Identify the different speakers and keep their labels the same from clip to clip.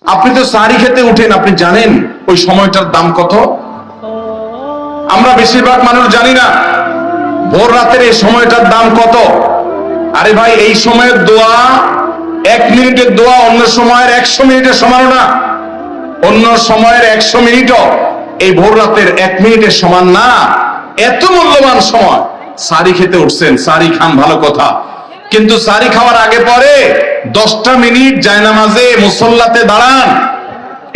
Speaker 1: আপনি তো সাহারি খেতে উঠেন, আপনি জানেন ওই সময়টার দাম কত? আমরা বেশিরভাগ মানুষ জানি না ভোর রাতের এই সময়টার দাম কত। আরে ভাই, এই সময়ের দোয়া 1 মিনিটের দোয়া অন্য সময়ের 100 মিনিটের সমান না। অন্য সময়ের 100 মিনিটও এই ভোর রাতের 1 মিনিটের সমান না। এত মূল্যবান সময়। সাহারি খেতে উঠছেন, সাহারি খান, ভালো কথা, কিন্তু সাহারি খাওয়ার আগে পরে 10টা মিনিট জায়নামাজে মুসল্লাতে দাঁড়ান,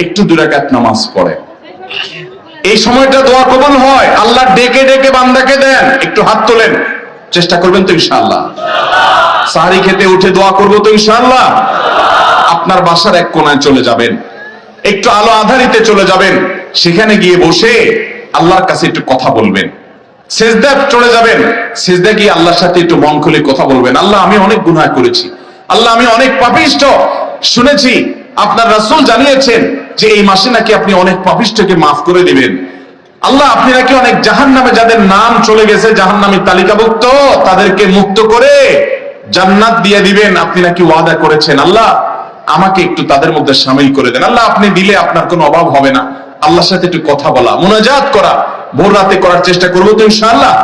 Speaker 1: একটু 2 রাকাত নামাজ পড়ে। এই সময়টা দোয়া কবুল হয়। আল্লাহ ডেকে ডেকে বান্দাকে দেন। একটু হাত তোলেন, চেষ্টা করবেন তো ইনশাআল্লাহ? সাহারি খেতে উঠে দোয়া করবো তো ইনশাআল্লাহ? আপনার বাসার এক কোণায় চলে যাবেন, একটু আলো আধারিতে চলে যাবেন, সেখানে গিয়ে বসে আল্লাহর কাছে একটু কথা বলবেন। সিজদা চলে যাবেন, সিজদা গিয়ে আল্লাহর সাথে একটু মন খুলে কথা বলবেন। আল্লাহ, আমি অনেক গুনাহ করেছি, আল্লাহ আমি অনেক পাপিষ্ঠ। শুনেছি আপনার রাসূল জানিয়েছেন যে এই মাসে নাকি আপনি অনেক পাপিষ্ঠকে মাফ করে দিবেন। আল্লাহ, আপনি নাকি অনেক জাহান্নামে যাদের নাম চলে গেছে জাহান্নামী তালিকাভুক্ত, তাদেরকে মুক্ত করে জান্নাত দিয়ে দিবেন, আপনি নাকি ওয়াদা করেছেন। আল্লাহ, আমাকে একটু তাদের মধ্যে শামিল করে দেন। আল্লাহ, আপনি দিলে আপনার কোনো অভাব হবে না। আল্লাহর সাথে একটু কথা বলা, মুনাজাত করা ভোর রাতে করার চেষ্টা করবো তো ইনশাআল্লাহ?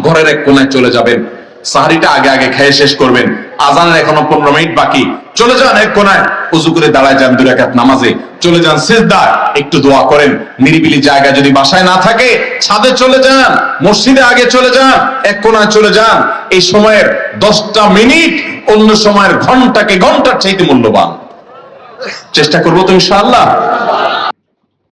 Speaker 1: ঘরের এক কোণায় চলে যাবেন, সাহারিটা আগে আগে খেয়ে শেষ করবেন, আজানের এখনো 15 মিনিট বাকি। চলে যান এক কোণায়, উযু করে দাঁড়ায় যান 2 রাকাত নামাজে, চলে যান সিজদায়, একটু দোয়া করেন। নিরিবিলি জায়গা যদি বাসায় না থাকে, ছাদে চলে যান, মসজিদে আগে চলে যান, এক কোণায় চলে যান। এই সময়ের 10টা মিনিট অন্য সময়ের ঘন্টাকে ঘন্টার চাইতে মূল্যবান। চেষ্টা করবো তো ইনশাআল্লাহ?